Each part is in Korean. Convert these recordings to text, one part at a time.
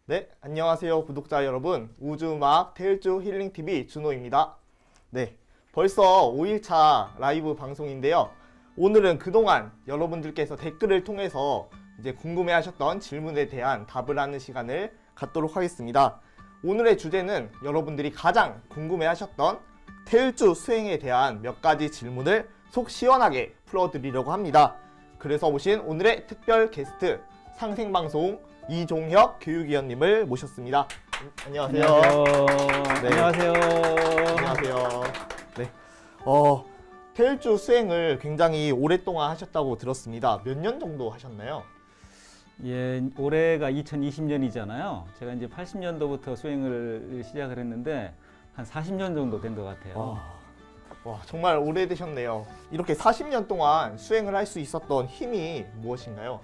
네, 안녕하세요 구독자 여러분. 우주음악 테일즈 힐링TV 준호입니다. 네, 벌써 5일차 라이브 방송인데요. 오늘은 그동안 여러분들께서 댓글을 통해서 이제 궁금해하셨던 질문에 대한 답을 하는 시간을 갖도록 하겠습니다. 오늘의 주제는 여러분들이 가장 궁금해하셨던 테일즈 수행에 대한 몇 가지 질문을 속 시원하게 풀어드리려고 합니다. 그래서 오신 오늘의 특별 게스트 상생방송 이종혁 교육위원님을 모셨습니다. 안녕하세요. 네. 안녕하세요. 안녕하세요. 네. 테일즈 수행을 굉장히 오랫동안 하셨다고 들었습니다. 몇 년 정도 하셨나요? 예, 올해가 2020년이잖아요. 제가 이제 80년도부터 수행을 시작을 했는데 한 40년 정도 된 것 같아요. 와, 정말 오래되셨네요. 이렇게 40년 동안 수행을 할 수 있었던 힘이 무엇인가요?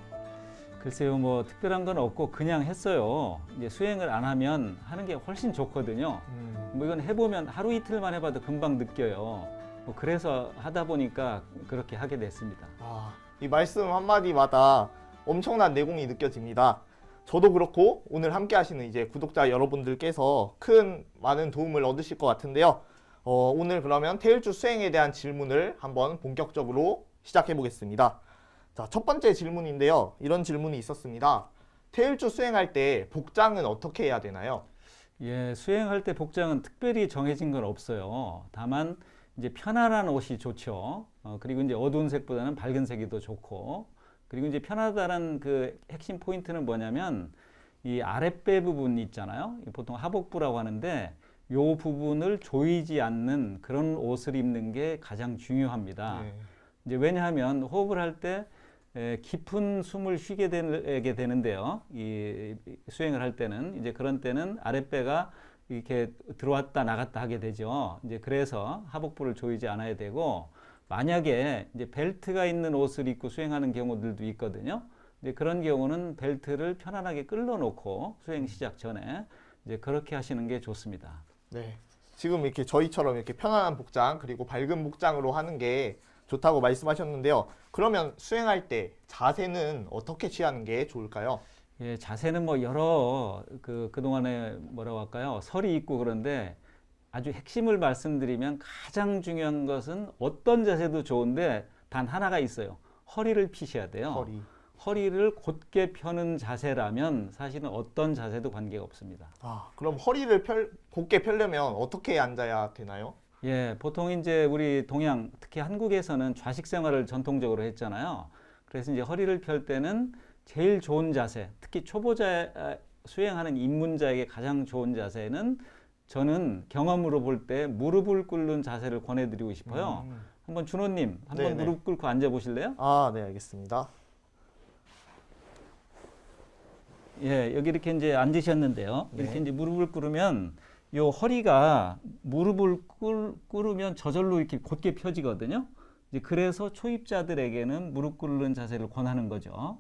글쎄요, 뭐 특별한 건 없고 그냥 했어요. 이제 수행을 안 하면 하는 게 훨씬 좋거든요. 뭐 이건 해보면 하루 이틀만 해봐도 금방 느껴요. 뭐 그래서 하다 보니까 그렇게 하게 됐습니다. 이 말씀 한마디마다 엄청난 내공이 느껴집니다. 저도 그렇고 오늘 함께 하시는 이제 구독자 여러분들께서 많은 도움을 얻으실 것 같은데요. 오늘 그러면 테일즈 수행에 대한 질문을 한번 본격적으로 시작해 보겠습니다. 자, 첫 번째 질문인데요. 이런 질문이 있었습니다. 테일즈 수행할 때 복장은 어떻게 해야 되나요? 예, 수행할 때 복장은 특별히 정해진 건 없어요. 다만 이제 편안한 옷이 좋죠. 그리고 이제 어두운 색보다는 밝은 색이 더 좋고, 그리고 이제 편하다는 그 핵심 포인트는 뭐냐면 이 아랫배 부분 있잖아요. 보통 하복부라고 하는데 요 부분을 조이지 않는 그런 옷을 입는 게 가장 중요합니다. 네. 이제 왜냐하면 호흡을 할 때 깊은 숨을 쉬게 되게 되는데요. 이 수행을 할 때는 이제 그런 때는 아랫배가 이렇게 들어왔다 나갔다 하게 되죠. 이제 그래서 하복부를 조이지 않아야 되고, 만약에 이제 벨트가 있는 옷을 입고 수행하는 경우들도 있거든요. 이제 그런 경우는 벨트를 편안하게 끌어 놓고 수행 시작 전에 이제 그렇게 하시는 게 좋습니다. 네. 지금 이렇게 저희처럼 이렇게 편안한 복장 그리고 밝은 복장으로 하는 게 좋다고 말씀하셨는데요. 그러면 수행할 때 자세는 어떻게 취하는 게 좋을까요? 예, 자세는 뭐 여러 그동안에 뭐라고 할까요? 설이 있고 그런데 아주 핵심을 말씀드리면 가장 중요한 것은 어떤 자세도 좋은데 단 하나가 있어요. 허리를 피셔야 돼요. 허리를 곧게 펴는 자세라면 사실은 어떤 자세도 관계가 없습니다. 그럼 허리를 곧게 펴려면 어떻게 앉아야 되나요? 예, 보통 이제 우리 동양, 특히 한국에서는 좌식 생활을 전통적으로 했잖아요. 그래서 이제 허리를 펼 때는 제일 좋은 자세, 특히 초보자 수행하는 입문자에게 가장 좋은 자세는 저는 경험으로 볼 때 무릎을 꿇는 자세를 권해드리고 싶어요. 한번 준호님, 한번 네네. 무릎 꿇고 앉아 보실래요? 네, 알겠습니다. 예, 여기 이렇게 이제 앉으셨는데요. 네. 이렇게 이제 무릎을 꿇으면 요 허리가 무릎을 꿇으면 저절로 이렇게 곧게 펴지거든요. 이제 그래서 초입자들에게는 무릎 꿇는 자세를 권하는 거죠.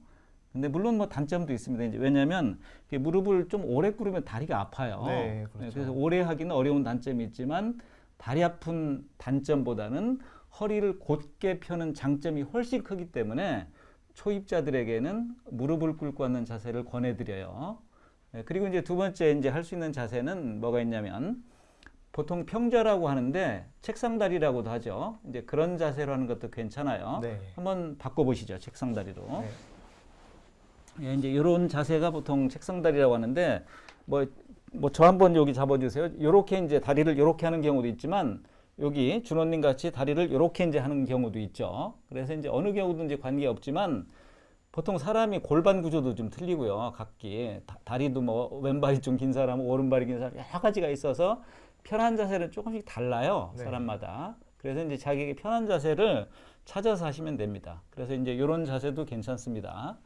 근데 물론 뭐 단점도 있습니다. 이제 왜냐하면 무릎을 좀 오래 꿇으면 다리가 아파요. 네, 그렇죠. 그래서 오래 하기는 어려운 단점이 있지만 다리 아픈 단점보다는 허리를 곧게 펴는 장점이 훨씬 크기 때문에 초입자들에게는 무릎을 꿇고 앉는 자세를 권해드려요. 그리고 이제 두 번째 이제 할 수 있는 자세는 뭐가 있냐면 보통 평좌라고 하는데 책상다리라고도 하죠. 이제 그런 자세로 하는 것도 괜찮아요. 네. 한번 바꿔보시죠. 책상다리로. 네. 예, 이제 이런 자세가 보통 책상다리라고 하는데 뭐 저 한번 여기 잡아주세요. 요렇게 이제 다리를 요렇게 하는 경우도 있지만 여기 준호님 같이 다리를 요렇게 이제 하는 경우도 있죠. 그래서 이제 어느 경우든지 관계 없지만 보통 사람이 골반 구조도 좀 틀리고요. 각기 다리도 뭐 왼발이 좀 긴 사람, 오른발이 긴 사람 여러 가지가 있어서 편한 자세는 조금씩 달라요. 네. 사람마다. 그래서 이제 자기에게 편한 자세를 찾아서 하시면 됩니다. 그래서 이제 이런 자세도 괜찮습니다.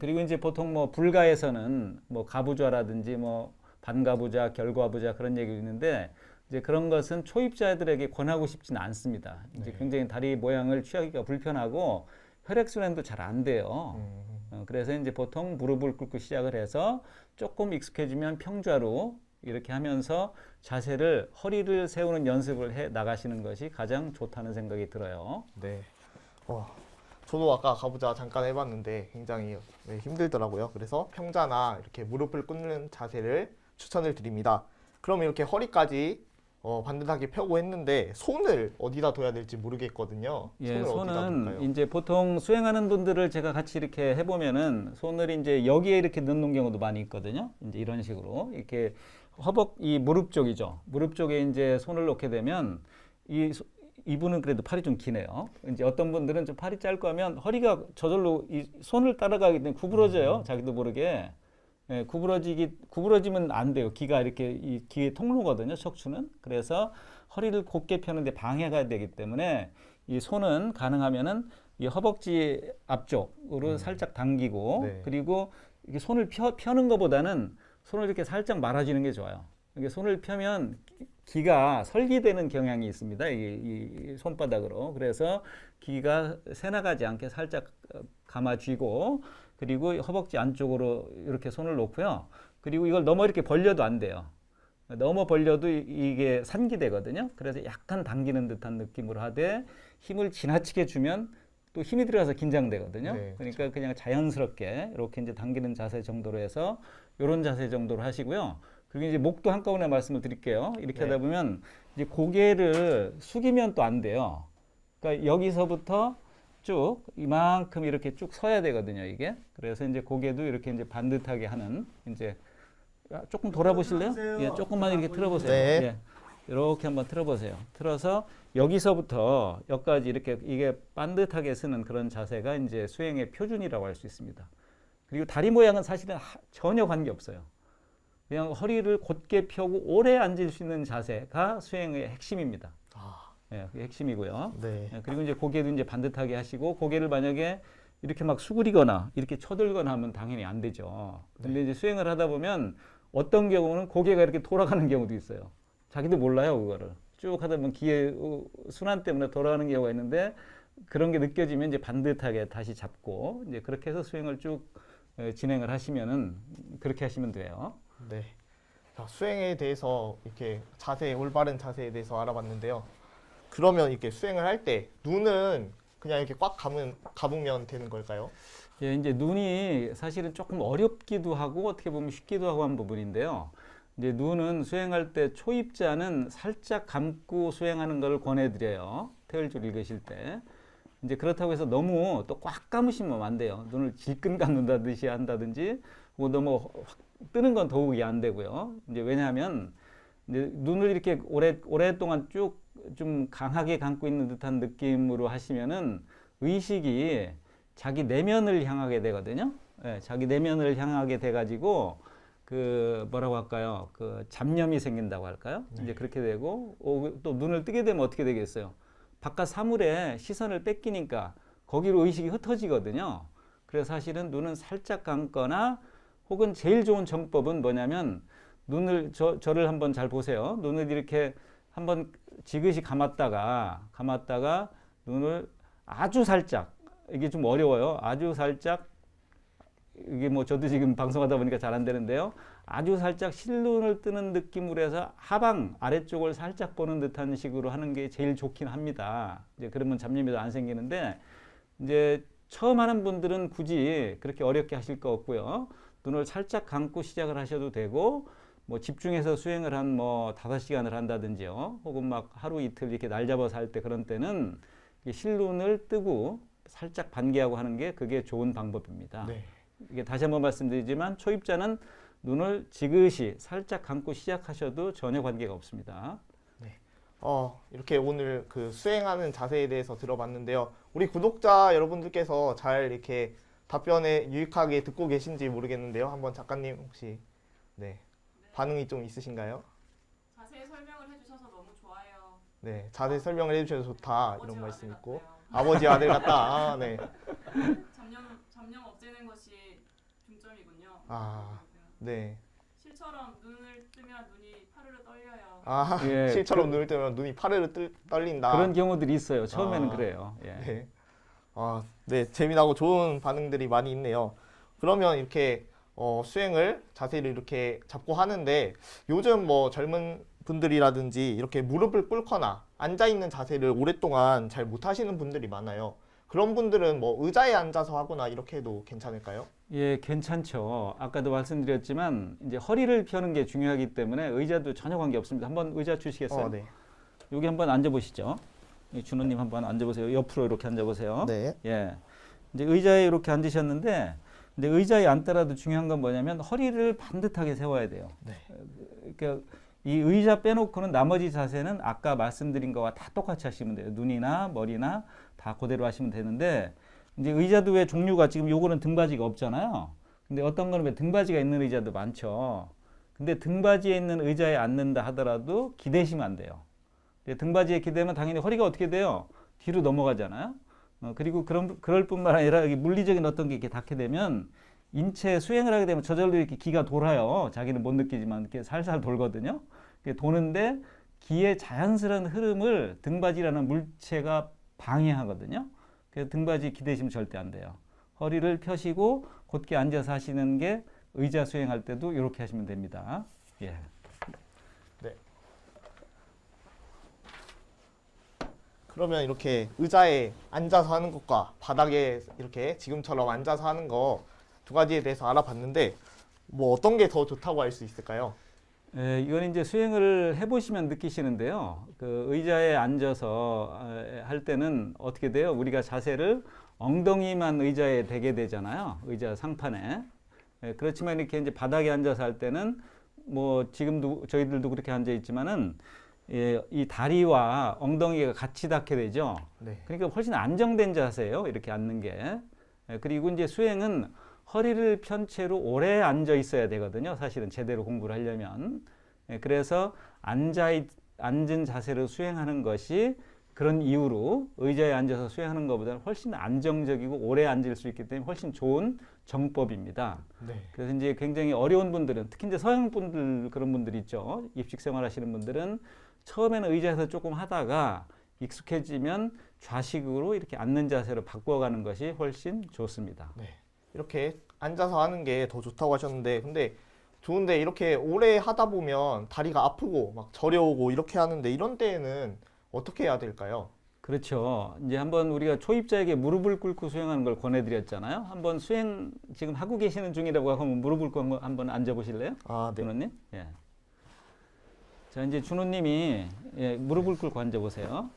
그리고 이제 보통 뭐 불가에서는 뭐 가부좌라든지 뭐 반가부좌, 결과부좌 그런 얘기 있는데 이제 그런 것은 초입자들에게 권하고 싶지는 않습니다. 이제 굉장히 다리 모양을 취하기가 불편하고 혈액순환도 잘 안 돼요. 그래서 이제 보통 무릎을 꿇고 시작을 해서 조금 익숙해지면 평좌로 이렇게 하면서 자세를 허리를 세우는 연습을 해 나가시는 것이 가장 좋다는 생각이 들어요. 네. 저도 아까 가부좌 잠깐 해봤는데 굉장히 힘들더라고요. 그래서 평자나 이렇게 무릎을 꿇는 자세를 추천을 드립니다. 그럼 이렇게 허리까지 반듯하게 펴고 했는데 손을 어디다 둬야 될지 모르겠거든요. 예, 어디다 손은 둘까요? 이제 보통 수행하는 분들을 제가 같이 이렇게 해보면은 손을 이제 여기에 이렇게 넣는 경우도 많이 있거든요. 이제 이런 식으로 이렇게 허벅 이 무릎 쪽이죠. 무릎 쪽에 이제 손을 놓게 되면 이분은 그래도 팔이 좀 기네요. 이제 어떤 분들은 좀 팔이 짧고 하면 허리가 저절로 이 손을 따라가기 때문에 구부러져요. 자기도 모르게. 예, 구부러지면 안 돼요. 기가 이렇게 이 기의 통로거든요. 척추는. 그래서 허리를 곧게 펴는데 방해가 되기 때문에 이 손은 가능하면은 이 허벅지 앞쪽으로 살짝 당기고 네. 그리고 이게 손을 펴는 것보다는 손을 이렇게 살짝 말아주는 게 좋아요. 이게 손을 펴면 기가 설기되는 경향이 있습니다. 이 손바닥으로. 그래서 기가 새나가지 않게 살짝 감아쥐고 그리고 허벅지 안쪽으로 이렇게 손을 놓고요. 그리고 이걸 너무 이렇게 벌려도 안 돼요. 너무 벌려도 이게 산기되거든요. 그래서 약간 당기는 듯한 느낌으로 하되 힘을 지나치게 주면 또 힘이 들어가서 긴장되거든요. 네, 그러니까 그냥 자연스럽게 이렇게 이제 당기는 자세 정도로 해서 이런 자세 정도로 하시고요. 그리고 이제 목도 한꺼번에 말씀을 드릴게요. 이렇게 네. 하다 보면 이제 고개를 숙이면 또 안 돼요. 그러니까 여기서부터 쭉 이만큼 이렇게 쭉 서야 되거든요, 이게. 그래서 이제 고개도 이렇게 이제 반듯하게 하는 이제 조금 돌아보실래요? 예, 조금만 이렇게 틀어보세요. 네. 예, 이렇게 한번 틀어보세요. 틀어서 여기서부터 여기까지 이렇게 이게 반듯하게 쓰는 그런 자세가 이제 수행의 표준이라고 할 수 있습니다. 그리고 다리 모양은 사실은 전혀 관계 없어요. 그냥 허리를 곧게 펴고 오래 앉을 수 있는 자세가 수행의 핵심입니다. 예, 그게 핵심이고요. 네. 예, 그리고 이제 고개도 이제 반듯하게 하시고 고개를 만약에 이렇게 막 수그리거나 이렇게 쳐들거나 하면 당연히 안 되죠. 근데 이제 수행을 하다 보면 어떤 경우는 고개가 이렇게 돌아가는 경우도 있어요. 자기도 몰라요, 그거를. 쭉 하다 보면 기의 순환 때문에 돌아가는 경우가 있는데 그런 게 느껴지면 이제 반듯하게 다시 잡고 이제 그렇게 해서 수행을 쭉 진행을 하시면은 그렇게 하시면 돼요. 네. 자, 수행에 대해서 이렇게 올바른 자세에 대해서 알아봤는데요. 그러면 이렇게 수행을 할 때 눈은 그냥 이렇게 꽉 감으면 되는 걸까요? 예, 이제 눈이 사실은 조금 어렵기도 하고 어떻게 보면 쉽기도 하고 한 부분인데요. 이제 눈은 수행할 때 초입자는 살짝 감고 수행하는 걸 권해드려요. 태을줄 읽으실 때. 이제 그렇다고 해서 너무 또 꽉 감으시면 안 돼요. 눈을 질끈 감는다듯이 한다든지, 뭐 너무 확 뜨는 건 더욱이 안 되고요. 이제 왜냐하면 이제 눈을 이렇게 오랫동안 쭉 좀 강하게 감고 있는 듯한 느낌으로 하시면은 의식이 자기 내면을 향하게 되거든요. 예, 자기 내면을 향하게 돼가지고 그 뭐라고 할까요? 그 잡념이 생긴다고 할까요? 이제 그렇게 되고 또 눈을 뜨게 되면 어떻게 되겠어요? 바깥 사물에 시선을 뺏기니까 거기로 의식이 흩어지거든요. 그래서 사실은 눈은 살짝 감거나 혹은 제일 좋은 정법은 뭐냐면 눈을 저를 한번 잘 보세요. 눈을 이렇게 한번 지그시 감았다가 눈을 아주 살짝, 이게 좀 어려워요. 아주 살짝, 이게 뭐 저도 지금 방송하다 보니까 잘 안 되는데요. 아주 살짝 실눈을 뜨는 느낌으로 해서 하방 아래쪽을 살짝 보는 듯한 식으로 하는 게 제일 좋긴 합니다. 이제 그러면 잡념이 안 생기는데 이제 처음 하는 분들은 굳이 그렇게 어렵게 하실 거 없고요. 눈을 살짝 감고 시작을 하셔도 되고 뭐 집중해서 수행을 한 뭐 5시간을 한다든지요. 혹은 막 하루 이틀 이렇게 날 잡아서 할 때 그런 때는 실눈을 뜨고 살짝 반개하고 하는 게 그게 좋은 방법입니다. 네. 이게 다시 한번 말씀드리지만 초입자는 눈을 지그시 살짝 감고 시작하셔도 전혀 관계가 없습니다. 이렇게 오늘 그 수행하는 자세에 대해서 들어봤는데요. 우리 구독자 여러분들께서 잘 이렇게 답변에 유익하게 듣고 계신지 모르겠는데요. 한번 작가님 혹시 반응이 좀 있으신가요? 자세히 설명을 해주셔서 너무 좋아요. 네, 자세히 설명을 해주셔서 좋다 이런 아버지 말씀 아들 있고 같아요. 아버지 아들 같다. 네. 잡념 없애는 것이 중점이군요. 네. 실처럼 눈을 뜨면 눈이 파르르 떨려요. 예, 실처럼 눈을 뜨면 눈이 파르르 떨린다. 그런 경우들이 있어요. 처음에는 아, 그래요. 예. 네. 네, 재미나고 좋은 반응들이 많이 있네요. 그러면 이렇게 수행을 자세를 이렇게 잡고 하는데 요즘 뭐 젊은 분들이라든지 이렇게 무릎을 꿇거나 앉아 있는 자세를 오랫동안 잘 못 하시는 분들이 많아요. 그런 분들은 뭐 의자에 앉아서 하거나 이렇게 해도 괜찮을까요? 예, 괜찮죠. 아까도 말씀드렸지만 이제 허리를 펴는 게 중요하기 때문에 의자도 전혀 관계 없습니다. 한번 의자 주시겠어요? 네. 여기 한번 앉아보시죠. 이 준호님 한번 앉아보세요. 옆으로 이렇게 앉아보세요. 네. 예, 이제 의자에 이렇게 앉으셨는데, 근데 의자에 앉더라도 중요한 건 뭐냐면 허리를 반듯하게 세워야 돼요. 네. 그러니까 이 의자 빼놓고는 나머지 자세는 아까 말씀드린 거와 다 똑같이 하시면 돼요. 눈이나 머리나 다 그대로 하시면 되는데, 이제 의자도 왜 종류가 지금 요거는 등받이가 없잖아요. 근데 어떤 거는 왜 등받이가 있는 의자도 많죠. 근데 등받이에 있는 의자에 앉는다 하더라도 기대시면 안 돼요. 등받이에 기대면 당연히 허리가 어떻게 돼요? 뒤로 넘어가잖아요. 그리고 그럴 뿐만 아니라 물리적인 어떤 게 이렇게 닿게 되면 인체 수행을 하게 되면 저절로 이렇게 기가 돌아요. 자기는 못 느끼지만 이렇게 살살 돌거든요. 도는데 기의 자연스러운 흐름을 등받이라는 물체가 방해하거든요. 그래서 등받이 기대시면 절대 안 돼요. 허리를 펴시고 곧게 앉아서 하시는 게 의자 수행할 때도 이렇게 하시면 됩니다. 예. 네. 그러면 이렇게 의자에 앉아서 하는 것과 바닥에 이렇게 지금처럼 앉아서 하는 거 두 가지에 대해서 알아봤는데 뭐 어떤 게 더 좋다고 할 수 있을까요? 이건 이제 수행을 해보시면 느끼시는데요. 그 의자에 앉아서 할 때는 어떻게 돼요? 우리가 자세를 엉덩이만 의자에 대게 되잖아요. 의자 상판에. 그렇지만 이렇게 이제 바닥에 앉아서 할 때는 뭐 지금도 저희들도 그렇게 앉아 있지만은 이 다리와 엉덩이가 같이 닿게 되죠. 네. 그러니까 훨씬 안정된 자세예요. 이렇게 앉는 게. 그리고 이제 수행은 허리를 편 채로 오래 앉아 있어야 되거든요. 사실은 제대로 공부를 하려면. 그래서 앉은 자세로 수행하는 것이 그런 이유로 의자에 앉아서 수행하는 것보다는 훨씬 안정적이고 오래 앉을 수 있기 때문에 훨씬 좋은 정법입니다. 네. 그래서 이제 굉장히 어려운 분들은 특히 이제 서양 분들 그런 분들 있죠. 입식 생활 하시는 분들은 처음에는 의자에서 조금 하다가 익숙해지면 좌식으로 이렇게 앉는 자세로 바꿔가는 것이 훨씬 좋습니다. 네. 이렇게 앉아서 하는 게 더 좋다고 하셨는데 근데 좋은데 이렇게 오래 하다 보면 다리가 아프고 막 저려오고 이렇게 하는데 이런 때에는 어떻게 해야 될까요? 그렇죠. 이제 한번 우리가 초입자에게 무릎을 꿇고 수행하는 걸 권해드렸잖아요. 한번 수행 지금 하고 계시는 중이라고 하면 무릎을 꿇고 한번 앉아보실래요? 아, 네. 준호님? 예. 자, 이제 준호님이 무릎을 꿇고 앉아보세요.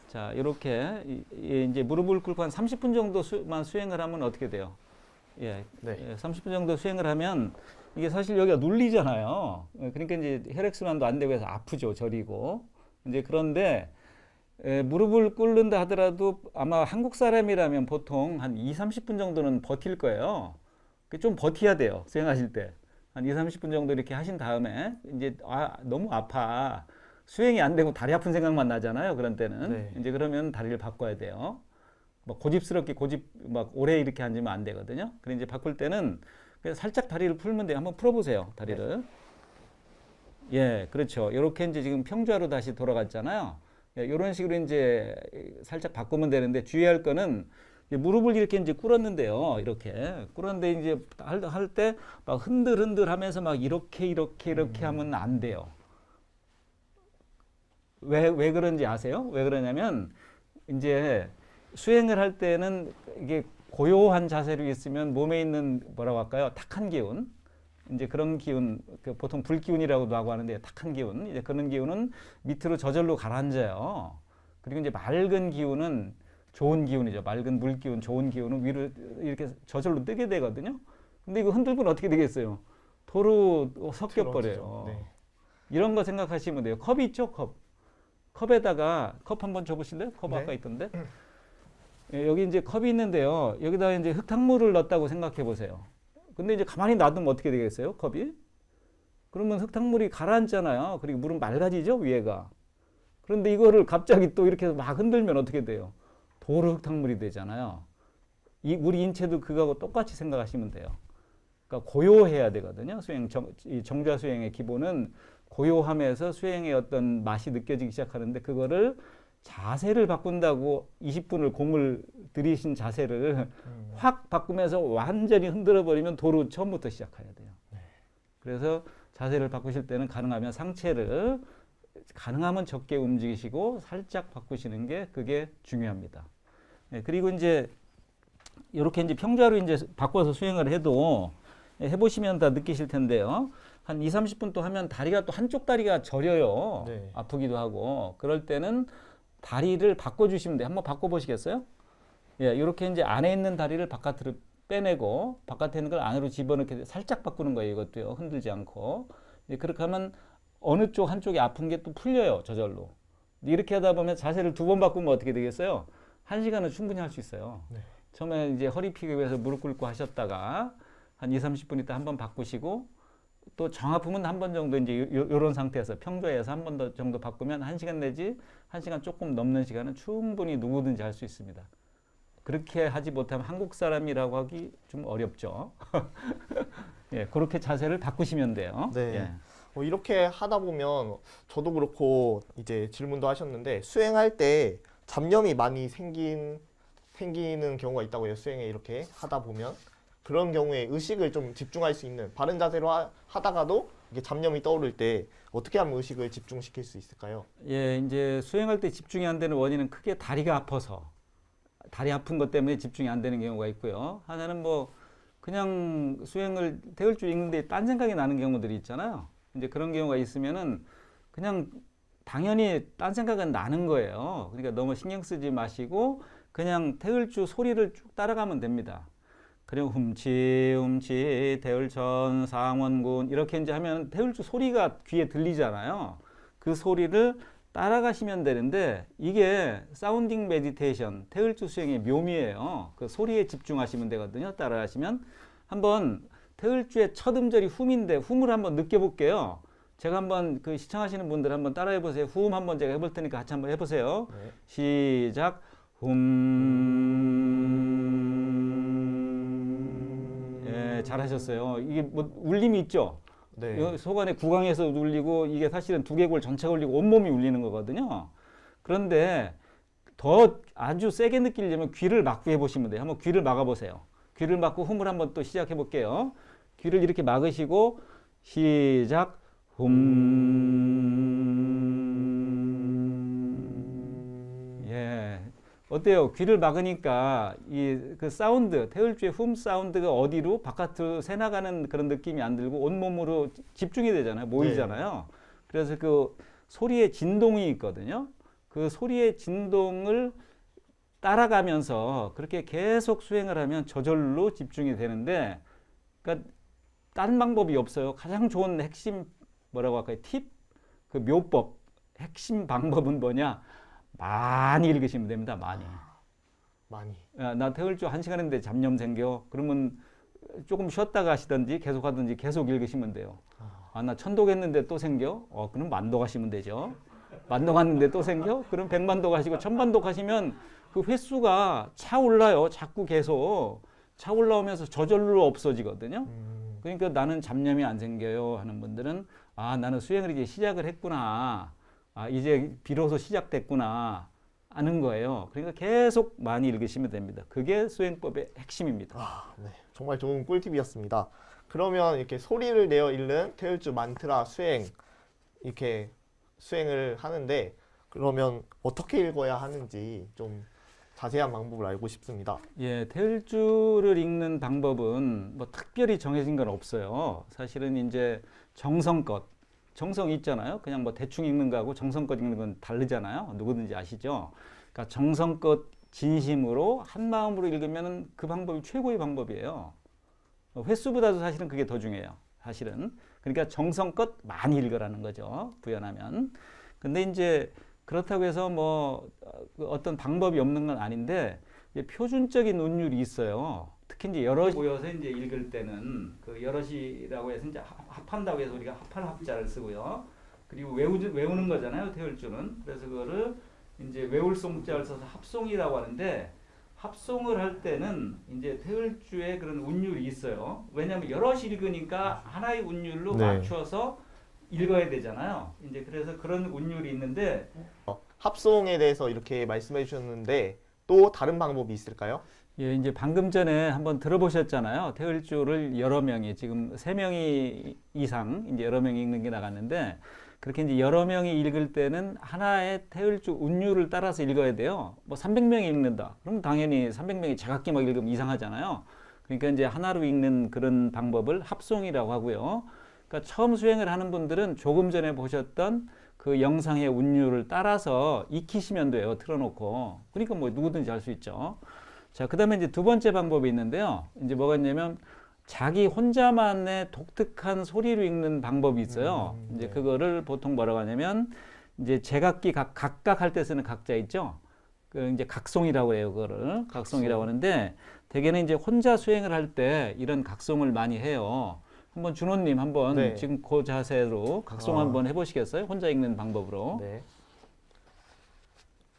자, 이렇게 이제 무릎을 꿀고 한 30분 정도만 수행을 하면 어떻게 돼요? 예, 네. 30분 정도 수행을 하면 이게 사실 여기가 눌리잖아요. 그러니까 이제 혈액순환도 안 되고 해서 아프죠, 저리고. 이제 그런데 무릎을 꿇는다 하더라도 아마 한국 사람이라면 보통 한 2, 30분 정도는 버틸 거예요. 좀 버텨야 돼요, 수행하실 때. 한 2, 30분 정도 이렇게 하신 다음에 이제 너무 아파. 수행이 안 되고 다리 아픈 생각만 나잖아요. 그런 때는. 네. 이제 그러면 다리를 바꿔야 돼요. 막 고집스럽게 막 오래 이렇게 앉으면 안 되거든요. 그래 이제 바꿀 때는 그냥 살짝 다리를 풀면 돼요. 한번 풀어보세요. 다리를. 네. 예, 그렇죠. 이렇게 이제 지금 평좌로 다시 돌아갔잖아요. 이런 식으로 이제 살짝 바꾸면 되는데 주의할 거는 무릎을 이렇게 이제 꿇었는데요. 이렇게 꿇었는데 이제 할 때 막 흔들흔들 하면서 막 이렇게 하면 안 돼요. 왜 그런지 아세요? 왜 그러냐면 이제 수행을 할 때는 이게 고요한 자세로 있으면 몸에 있는 뭐라고 할까요? 탁한 기운. 이제 그런 기운, 보통 불기운이라고도 하고 하는데 탁한 기운. 이제 그런 기운은 밑으로 저절로 가라앉아요. 그리고 이제 맑은 기운은 좋은 기운이죠. 맑은 물기운, 좋은 기운은 위로 이렇게 저절로 뜨게 되거든요. 근데 이거 흔들면 어떻게 되겠어요? 도로 섞여버려요. 네. 이런 거 생각하시면 돼요. 컵이 있죠, 컵. 컵에다가 컵 한번 줘보실래요? 컵 네. 아까 있던데. 예, 여기 이제 컵이 있는데요. 여기다가 이제 흙탕물을 넣었다고 생각해 보세요. 근데 이제 가만히 놔두면 어떻게 되겠어요? 컵이? 그러면 흙탕물이 가라앉잖아요. 그리고 물은 맑아지죠, 위에가. 그런데 이거를 갑자기 또 이렇게 막 흔들면 어떻게 돼요? 도로 흙탕물이 되잖아요. 우리 인체도 그거하고 똑같이 생각하시면 돼요. 그러니까 고요해야 되거든요. 이 정좌 수행의 기본은 고요함에서 수행의 어떤 맛이 느껴지기 시작하는데 그거를 자세를 바꾼다고 20분을 공을 들이신 자세를 확 바꾸면서 완전히 흔들어 버리면 도로 처음부터 시작해야 돼요. 그래서 자세를 바꾸실 때는 가능하면 상체를 가능하면 적게 움직이시고 살짝 바꾸시는 게 그게 중요합니다. 예, 그리고 이제 이렇게 이제 평좌로 이제 바꿔서 수행을 해도 해보시면 다 느끼실 텐데요. 한 20-30분 또 하면 다리가 또 한쪽 다리가 저려요. 네. 아프기도 하고. 그럴 때는 다리를 바꿔주시면 돼요. 한번 바꿔보시겠어요? 예, 이렇게 이제 안에 있는 다리를 바깥으로 빼내고 바깥에 있는 걸 안으로 집어넣게 살짝 바꾸는 거예요. 이것도요. 흔들지 않고. 예, 그렇게 하면 어느 쪽 한쪽이 아픈 게 또 풀려요. 저절로. 이렇게 하다 보면 자세를 2번 바꾸면 어떻게 되겠어요? 1시간은 충분히 할 수 있어요. 네. 처음에 이제 허리 피기 위해서 무릎 꿇고 하셨다가 한 20-30분 있다 한번 바꾸시고 또 정 아프면 한 번 정도 이제 요런 상태에서 평소에서 한 번 더 정도 바꾸면 1시간 내지 1시간 조금 넘는 시간은 충분히 누구든지 할 수 있습니다. 그렇게 하지 못하면 한국 사람이라고 하기 좀 어렵죠. 예, 그렇게 자세를 바꾸시면 돼요. 네. 예. 이렇게 하다 보면 저도 그렇고 이제 질문도 하셨는데 수행할 때 잡념이 많이 생기는 경우가 있다고 해요. 수행에 이렇게 하다 보면 그런 경우에 의식을 좀 집중할 수 있는 바른 자세로 하다가도 이게 잡념이 떠오를 때 어떻게 하면 의식을 집중시킬 수 있을까요? 예, 이제 수행할 때 집중이 안 되는 원인은 크게 다리가 아파서 다리 아픈 것 때문에 집중이 안 되는 경우가 있고요. 하나는 뭐 그냥 수행을 대을주 읽는데 딴 생각이 나는 경우들이 있잖아요. 이제 그런 경우가 있으면은 그냥 당연히 딴 생각은 나는 거예요. 그러니까 너무 신경 쓰지 마시고 그냥 태을주 소리를 쭉 따라가면 됩니다. 그리고 훔치 대을천 상원군 이렇게 이제 하면 태을주 소리가 귀에 들리잖아요. 그 소리를 따라가시면 되는데 이게 사운딩 메디테이션 태을주 수행의 묘미예요. 그 소리에 집중하시면 되거든요. 따라가시면 한번 태을주의 첫 음절이 훔인데 훔을 한번 느껴볼게요. 제가 한번 그 시청하시는 분들 한번 따라해 보세요. 훔 한번 제가 해볼 테니까 같이 한번 해보세요. 네. 시작. 훔. 예, 잘하셨어요. 이게 뭐 울림이 있죠. 네. 소관의 구강에서 울리고 이게 사실은 두개골 전체가 울리고 온몸이 울리는 거거든요. 그런데 더 아주 세게 느끼려면 귀를 막고 해보시면 돼요. 한번 귀를 막아보세요. 귀를 막고 훔을 한번 또 시작해 볼게요. 귀를 이렇게 막으시고 시작. 예. 어때요? 귀를 막으니까 이 그 사운드, 태을주의 훔 사운드가 어디로 바깥으로 새나가는 그런 느낌이 안 들고 온몸으로 집중이 되잖아요. 모이잖아요. 그래서 그 소리의 진동이 있거든요. 그 소리의 진동을 따라가면서 그렇게 계속 수행을 하면 저절로 집중이 되는데 그러니까 딴 방법이 없어요. 가장 좋은 핵심 뭐라고 할까요? 팁? 그 묘법, 핵심 방법은 뭐냐? 많이 읽으시면 됩니다. 많이. 야, 나 태을주 1시간 했는데 잡념 생겨. 그러면 조금 쉬었다가 하시든지 계속 하든지 계속 읽으시면 돼요. 아, 나 천독 했는데 또 생겨? 그럼 만독 하시면 되죠. 만독 했는데 또 생겨? 그럼 100만독 하시고 1000만독 하시면 그 횟수가 차올라요. 자꾸 계속 차올라오면서 저절로 없어지거든요. 그러니까 나는 잡념이 안 생겨요 하는 분들은 아, 나는 수행을 이제 시작을 했구나. 아, 이제 비로소 시작됐구나 아는 거예요. 그러니까 계속 많이 읽으시면 됩니다. 그게 수행법의 핵심입니다. 네. 정말 좋은 꿀팁이었습니다. 그러면 이렇게 소리를 내어 읽는 태을주 만트라 수행 이렇게 수행을 하는데 그러면 어떻게 읽어야 하는지 좀 자세한 방법을 알고 싶습니다. 예, 태을주를 읽는 방법은 뭐 특별히 정해진 건 없어요. 사실은 이제 정성껏 정성 있잖아요. 그냥 뭐 대충 읽는 거하고 정성껏 읽는 건 다르잖아요. 누구든지 아시죠? 그러니까 정성껏 진심으로 한 마음으로 읽으면 그 방법이 최고의 방법이에요. 횟수보다도 사실은 그게 더 중요해요. 사실은. 그러니까 정성껏 많이 읽으라는 거죠. 구현하면. 근데 이제 그렇다고 해서 뭐 어떤 방법이 없는 건 아닌데 이제 표준적인 운율이 있어요. 특히 이제 여럿이 모여서 이제 읽을 때는 그 여럿이라고 해서 이제 합한다고 해서 우리가 합할 합자를 쓰고요. 그리고 외우는 거잖아요. 태을주는. 그래서 그거를 이제 외울 송자를 써서 합송이라고 하는데 합송을 할 때는 이제 태을주의 그런 운율이 있어요. 왜냐하면 여럿이 읽으니까 하나의 운율로 네. 맞추어서 읽어야 되잖아요. 이제 그래서 그런 운율이 있는데 합송에 대해서 이렇게 말씀해 주셨는데 또 다른 방법이 있을까요? 예, 이제 방금 전에 한번 들어보셨잖아요. 태을주를 여러 명이 지금 3명이 이상 이제 여러 명이 읽는 게 나갔는데 그렇게 이제 여러 명이 읽을 때는 하나의 태을주 운율을 따라서 읽어야 돼요. 뭐 300명이 읽는다. 그럼 당연히 300명이 제각기 막 읽으면 이상하잖아요. 그러니까 이제 하나로 읽는 그런 방법을 합송이라고 하고요. 그러니까 처음 수행을 하는 분들은 조금 전에 보셨던 그 영상의 운율을 따라서 익히시면 돼요. 틀어놓고. 그러니까 뭐 누구든지 할 수 있죠. 자, 그 다음에 이제 두 번째 방법이 있는데요. 이제 뭐가 있냐면 자기 혼자만의 독특한 소리로 읽는 방법이 있어요. 이제 네. 그거를 보통 뭐라고 하냐면 이제 제각기 각각 할 때 쓰는 각자 있죠. 그 이제 각송이라고 해요. 그거를 각송이라고 하는데 대개는 이제 혼자 수행을 할 때 이런 각송을 많이 해요. 한번 준호님 한번 네. 지금 그 자세로 각송 한번 해보시겠어요? 혼자 읽는 방법으로. 네.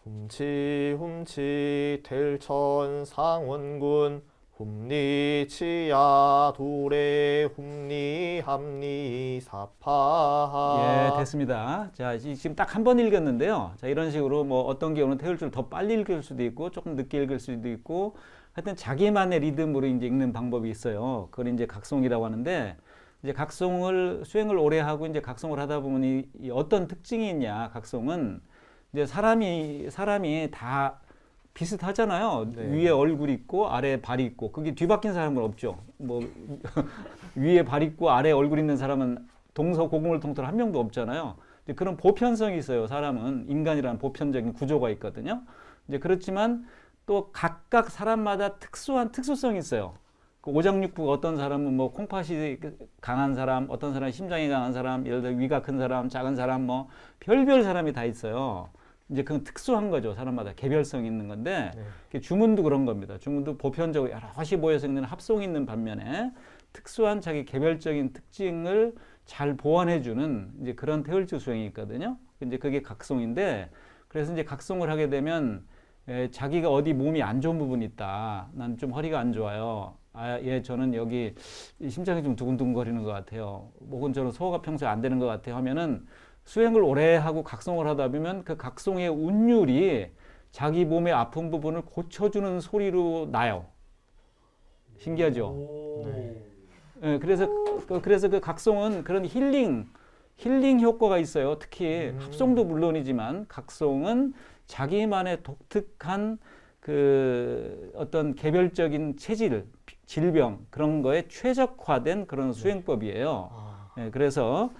훔치 훔치 델천 상원군 훔리 치야 도래 훔리 함리 사파. 예, 됐습니다. 자, 지금 딱 한 번 읽었는데요. 자, 이런 식으로 뭐 어떤 경우는 태울줄 더 빨리 읽을 수도 있고 조금 늦게 읽을 수도 있고 하여튼 자기만의 리듬으로 이제 읽는 방법이 있어요. 그걸 이제 각송이라고 하는데 이제 각송을 수행을 오래 하고 이제 각송을 하다 보면 이 어떤 특징이 있냐? 각송은 이제 사람이 다 비슷하잖아요. 네. 위에 얼굴 있고 아래에 발 있고 그게 뒤바뀐 사람은 없죠. 뭐 위에 발 있고 아래에 얼굴 있는 사람은 동서고금을 통틀어 한 명도 없잖아요. 이제 그런 보편성이 있어요. 사람은 인간이라는 보편적인 구조가 있거든요. 이제 그렇지만 또 각각 사람마다 특수한 특수성이 있어요. 그 오장육부가 어떤 사람은 뭐 콩팥이 강한 사람, 어떤 사람은 심장이 강한 사람, 예를 들어 위가 큰 사람, 작은 사람 뭐 별별 사람이 다 있어요. 이제 그건 특수한 거죠. 사람마다 개별성이 있는 건데 네. 주문도 그런 겁니다. 주문도 보편적으로 여럿이 모여서 있는 합성이 있는 반면에 특수한 자기 개별적인 특징을 잘 보완해주는 이제 그런 태울주 수행이 있거든요. 이제 그게 각송인데 그래서 이제 각송을 하게 되면 자기가 어디 몸이 안 좋은 부분이 있다. 난 좀 허리가 안 좋아요. 아, 예, 저는 여기 심장이 좀 두근두근 거리는 것 같아요. 혹은 저는 소화가 평소에 안 되는 것 같아요. 하면은 수행을 오래 하고 각송을 하다 보면 그 각송의 운율이 자기 몸의 아픈 부분을 고쳐주는 소리로 나요. 신기하죠? 네. 예, 그래서 그 각송은 그런 힐링 효과가 있어요. 특히 합송도 물론이지만 각송은 자기만의 독특한 그 어떤 개별적인 체질, 질병 그런 거에 최적화된 그런 수행법이에요. 아, 예, 그래서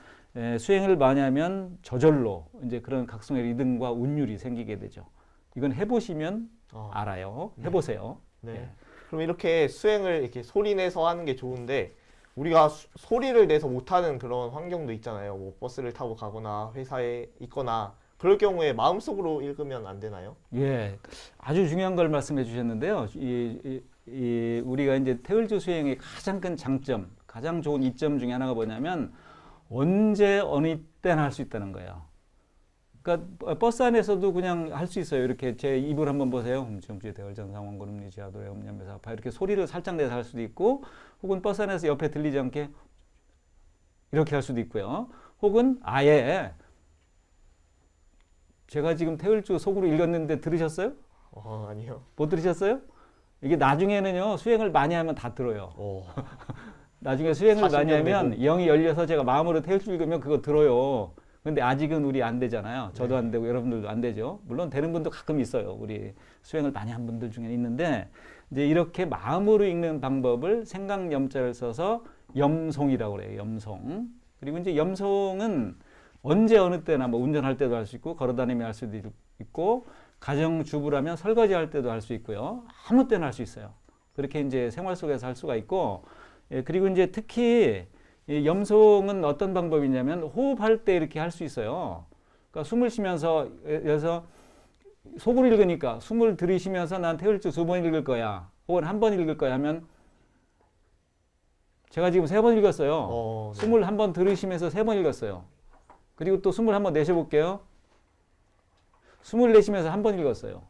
수행을 많이 하면 저절로 이제 그런 각성의 리듬과 운율이 생기게 되죠. 이건 해보시면 알아요. 해보세요. 네. 예. 그럼 이렇게 수행을 이렇게 소리 내서 하는 게 좋은데 우리가 소리를 내서 못하는 그런 환경도 있잖아요. 뭐 버스를 타고 가거나 회사에 있거나 그럴 경우에 마음속으로 읽으면 안 되나요? 예, 아주 중요한 걸 말씀해 주셨는데요. 우리가 이제 태울주 수행의 가장 큰 장점, 가장 좋은 이점 중에 하나가 뭐냐면 언제 어느 때나 할 수 있다는 거예요. 그러니까 버스 안에서도 그냥 할 수 있어요. 이렇게 제 입을 한번 보세요. 훔치훔치 대월전상원고름리 지하도래 험념에사파 이렇게 소리를 살짝 내서 할 수도 있고 혹은 버스 안에서 옆에 들리지 않게 이렇게 할 수도 있고요. 혹은 아예 제가 지금 태울주 속으로 읽었는데 들으셨어요? 아니요. 못 들으셨어요? 이게 나중에는요 수행을 많이 하면 다 들어요. 나중에 수행을 많이 40년 하면 되고. 영이 열려서 제가 마음으로 태울주 읽으면 그거 들어요. 근데 아직은 우리 안 되잖아요. 저도 안 되고 여러분들도 안 되죠. 물론 되는 분도 가끔 있어요. 우리 수행을 많이 한 분들 중에 있는데 이제 이렇게 마음으로 읽는 방법을 생강염자를 써서 염송이라고 그래요. 염송. 그리고 이제 염송은 언제 어느 때나 뭐 운전할 때도 할 수 있고 걸어다니며 할 수도 있고 가정주부라면 설거지 할 때도 할 수 있고요. 아무 때나 할 수 있어요. 그렇게 이제 생활 속에서 할 수가 있고 그리고 이제 특히 이 염송은 어떤 방법이냐면 호흡할 때 이렇게 할 수 있어요. 그러니까 숨을 쉬면서 그래서 속으로 읽으니까 숨을 들이쉬면서 난 태울주 2번 읽을 거야. 혹은 1번 읽을 거야 하면 제가 지금 3번 읽었어요. 네. 숨을 한번 들이쉬면서 3번 읽었어요. 그리고 또 숨을 한번 내쉬어볼게요. 숨을 내쉬면서 1번 읽었어요.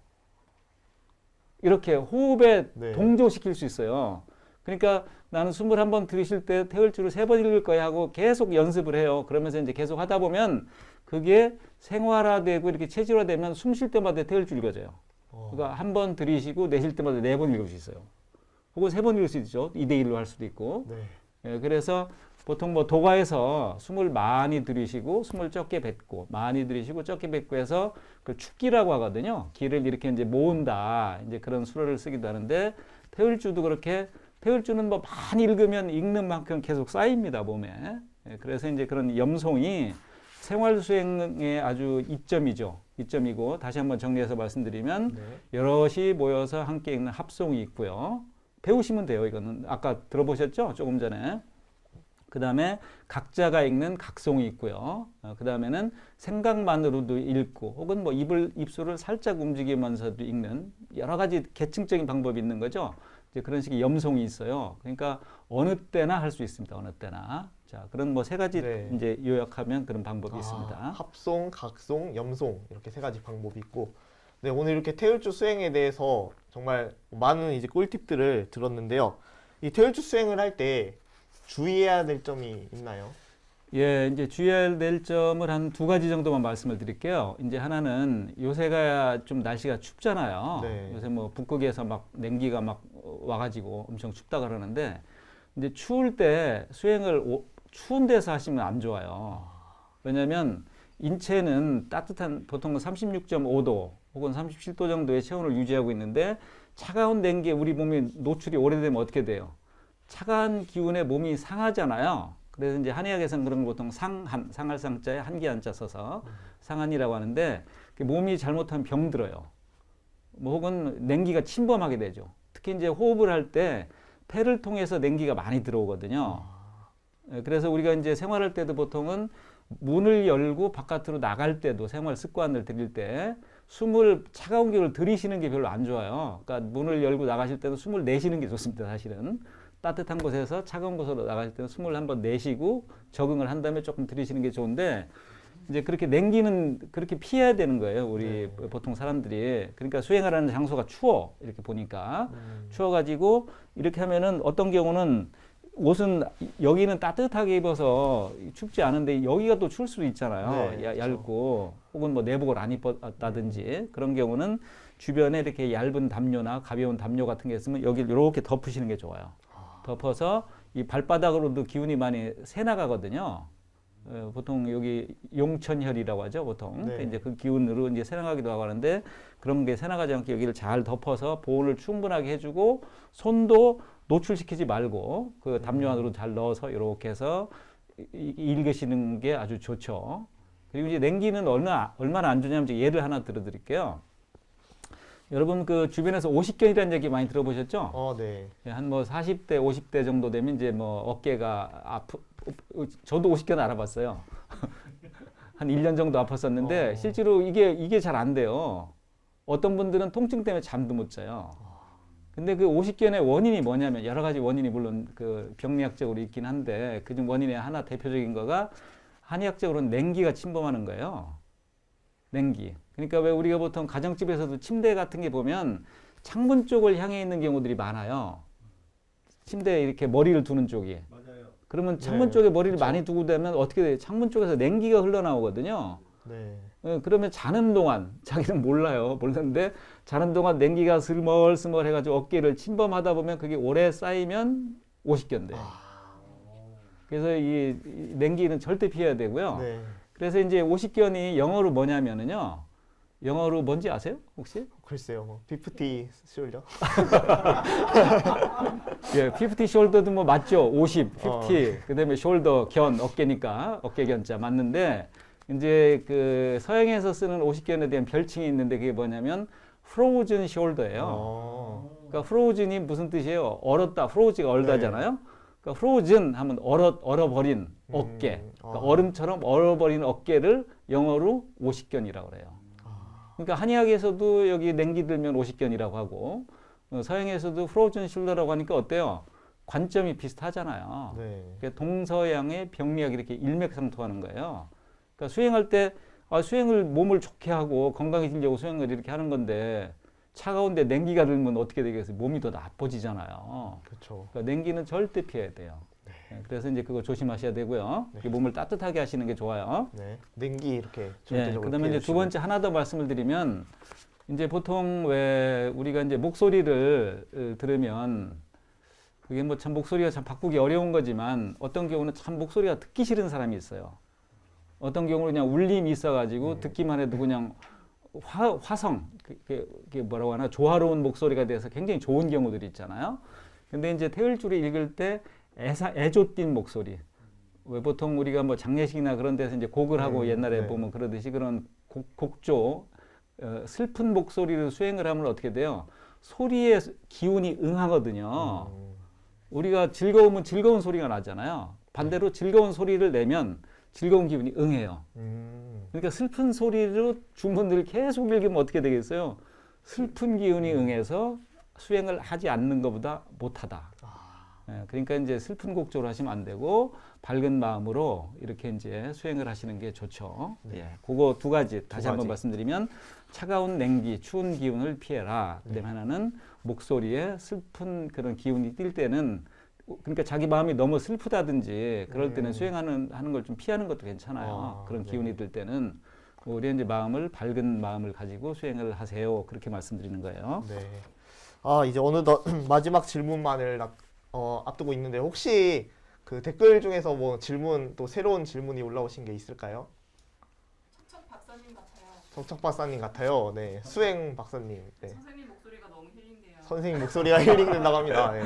이렇게 호흡에 네. 동조시킬 수 있어요. 그러니까 나는 숨을 한번 들이쉴 때 태울주를 3번 읽을 거야 하고 계속 연습을 해요. 그러면서 이제 계속 하다 보면 그게 생활화되고 이렇게 체질화되면 숨 쉴 때마다 태울주 읽어져요. 그러니까 한 번 들이쉬고 내쉴 때마다 4번 읽을 수 있어요. 혹은 3번 읽을 수 있죠. 2대1로 할 수도 있고. 네. 예, 그래서 보통 뭐 도가에서 숨을 많이 들이쉬고 숨을 적게 뱉고 많이 들이쉬고 적게 뱉고 해서 그 축기라고 하거든요. 기를 이렇게 이제 모은다. 이제 그런 수로를 쓰기도 하는데 태울주도 그렇게 태울주는 뭐 많이 읽으면 읽는 만큼 계속 쌓입니다, 몸에. 예, 그래서 이제 그런 염송이 생활 수행의 아주 이점이죠. 이점이고 다시 한번 정리해서 말씀드리면 네. 여럿이 모여서 함께 읽는 합송이 있고요. 배우시면 돼요. 이거는 아까 들어보셨죠? 조금 전에. 그 다음에 각자가 읽는 각송이 있고요. 그 다음에는 생각만으로도 읽고 혹은 뭐 입술을 살짝 움직이면서도 읽는 여러 가지 계층적인 방법이 있는 거죠. 이제 그런 식의 염송이 있어요. 그러니까 어느 때나 할 수 있습니다. 어느 때나. 자, 그런 뭐 3가지 네. 이제 요약하면 그런 방법이 있습니다. 합송, 각송, 염송 이렇게 3가지 방법이 있고, 네, 오늘 이렇게 태울주 수행에 대해서 정말 많은 이제 꿀팁들을 들었는데요. 이 태울주 수행을 할 때 주의해야 될 점이 있나요? 예, 이제 주의해야 될 점을 한 2가지 정도만 말씀을 드릴게요. 이제 하나는 요새가 좀 날씨가 춥잖아요. 네. 요새 뭐 북극에서 막 냉기가 막 와가지고 엄청 춥다 그러는데 이제 추울 때 수행을 추운 데서 하시면 안 좋아요. 왜냐하면 인체는 따뜻한 보통 36.5도 혹은 37도 정도의 체온을 유지하고 있는데 차가운 냉기에 우리 몸이 노출이 오래되면 어떻게 돼요? 차가운 기운에 몸이 상하잖아요. 그래서 이제 한의학에서는 그런 거 보통 상할 상자에 한기 한자 써서 상한이라고 하는데 몸이 잘못하면 병들어요. 뭐 혹은 냉기가 침범하게 되죠. 특히 이제 호흡을 할 때 폐를 통해서 냉기가 많이 들어오거든요. 그래서 우리가 이제 생활할 때도 보통은 문을 열고 바깥으로 나갈 때도 생활 습관을 들일 때 숨을 차가운 기운을 들이쉬는 게 별로 안 좋아요. 그러니까 문을 열고 나가실 때도 숨을 내쉬는 게 좋습니다. 사실은 따뜻한 곳에서 차가운 곳으로 나가실 때는 숨을 한번 내쉬고 적응을 한 다음에 조금 들이쉬는 게 좋은데 이제 그렇게 냉기는 그렇게 피해야 되는 거예요. 우리 보통 사람들이. 그러니까 수행하라는 장소가 추워. 이렇게 보니까 추워가지고 이렇게 하면은 어떤 경우는 옷은 여기는 따뜻하게 입어서 춥지 않은데 여기가 또 추울 수도 있잖아요. 네, 얇고 혹은 뭐 내복을 안 입었다든지 그런 경우는 주변에 이렇게 얇은 담요나 가벼운 담요 같은 게 있으면 여기를 이렇게 덮으시는 게 좋아요. 덮어서 이 발바닥으로도 기운이 많이 새 나가거든요. 보통 여기 용천혈이라고 하죠, 보통. 네. 이제 그 기운으로 이제 새 나가기도 하고 하는데 그런 게 새 나가지 않게 여기를 잘 덮어서 보온을 충분하게 해주고 손도 노출시키지 말고 그 담요 안으로 잘 넣어서 이렇게 해서 읽으시는 게 아주 좋죠. 그리고 이제 냉기는 얼마나 안 좋냐면 이제 예를 하나 들어드릴게요. 여러분 그 주변에서 오십견이라는 얘기 많이 들어보셨죠? 네. 한 뭐 40대, 50대 정도 되면 이제 뭐 어깨가 저도 오십견 알아봤어요. 한 1년 정도 아팠었는데 실제로 이게 잘 안 돼요. 어떤 분들은 통증 때문에 잠도 못 자요. 근데 그 오십견의 원인이 뭐냐면 여러 가지 원인이 물론 그 병리학적으로 있긴 한데 그중 원인의 하나 대표적인 거가 한의학적으로는 냉기가 침범하는 거예요. 냉기. 그러니까 왜 우리가 보통 가정집에서도 침대 같은 게 보면 창문 쪽을 향해 있는 경우들이 많아요. 침대에 이렇게 머리를 두는 쪽이. 맞아요. 그러면 창문 네, 쪽에 머리를 그쵸. 많이 두고 되면 어떻게 돼요? 창문 쪽에서 냉기가 흘러나오거든요. 네. 그러면 자는 동안 자기는 몰라요. 모르는데 자는 동안 냉기가 스멀스멀 해가지고 어깨를 침범하다 보면 그게 오래 쌓이면 오십견 돼요. 그래서 이 냉기는 절대 피해야 되고요. 네. 그래서 이제 오십견이 영어로 뭐냐면은요. 영어로 뭔지 아세요? 혹시? 글쎄요. 뭐 피프티 숄더? 예, 50 숄더도 뭐 맞죠. 50, 50. 그다음에 숄더 견 어깨니까 어깨 견자 맞는데 이제 그 서양에서 쓰는 오십견에 대한 별칭이 있는데 그게 뭐냐면 frozen shoulder예요. 그러니까 frozen이 무슨 뜻이에요? 얼었다. froze가 얼다잖아요. 그러니까 frozen 하면 얼어버린 어깨. 그러니까 얼음처럼 얼어버린 어깨를 영어로 오십견이라고 그래요. 그러니까 한의학에서도 여기 냉기 들면 오십견이라고 하고 서양에서도 frozen shoulder라고 하니까 어때요? 관점이 비슷하잖아요. 네. 그러니까 동서양의 병리학이 이렇게 일맥상통하는 거예요. 그러니까 수행할 때 수행을 몸을 좋게 하고 건강해지려고 수행을 이렇게 하는 건데 차가운데 냉기가 들면 어떻게 되겠어요? 몸이 더 나빠지잖아요. 그렇죠. 그러니까 냉기는 절대 피해야 돼요. 네, 그래서 이제 그거 조심하셔야 되고요. 네. 몸을 따뜻하게 하시는 게 좋아요. 네. 냉기 이렇게 네, 절대적으로 그다음에 이제 두 피해주시고. 번째 하나 더 말씀을 드리면 이제 보통 왜 우리가 이제 목소리를 들으면 그게 뭐 참 목소리가 참 바꾸기 어려운 거지만 어떤 경우는 참 목소리가 듣기 싫은 사람이 있어요. 어떤 경우는 그냥 울림이 있어가지고 듣기만 해도 그냥 화성, 그게 뭐라고 하나, 조화로운 목소리가 돼서 굉장히 좋은 경우들이 있잖아요. 근데 이제 태을주를 읽을 때 애조 띤 목소리. 왜 보통 우리가 뭐 장례식이나 그런 데서 이제 곡을 하고 옛날에 네. 보면 그러듯이 그런 곡조, 슬픈 목소리로 수행을 하면 어떻게 돼요? 소리의 기운이 응하거든요. 우리가 즐거우면 즐거운 소리가 나잖아요. 반대로 즐거운 소리를 내면 즐거운 기분이 응해요. 그러니까 슬픈 소리로 주문들을 계속 읽으면 어떻게 되겠어요? 슬픈 기운이 응해서 수행을 하지 않는 것보다 못하다. 예, 그러니까 이제 슬픈 곡조로 하시면 안 되고 밝은 마음으로 이렇게 이제 수행을 하시는 게 좋죠. 예, 그거 두 가지 다시 한번 말씀드리면 차가운 냉기, 추운 기운을 피해라. 그다음에 하나는 목소리에 슬픈 그런 기운이 띌 때는 그러니까 자기 마음이 너무 슬프다든지 그럴 때는 수행하는 걸 좀 피하는 것도 괜찮아요. 그런 기운이 들 때는 오히려 이제 밝은 마음을 가지고 수행을 하세요. 그렇게 말씀드리는 거예요. 네. 아, 이제 어느덧 마지막 질문만을 앞두고 있는데 혹시 그 댓글 중에서 뭐 또 새로운 질문이 올라오신 게 있을까요? 척척 박사님 같아요. 석척 박사님 같아요. 네. 수행 박사님. 네. 선생님 목소리가 너무 힐링돼요. 선생님 목소리가 힐링된다고 합니다. 네.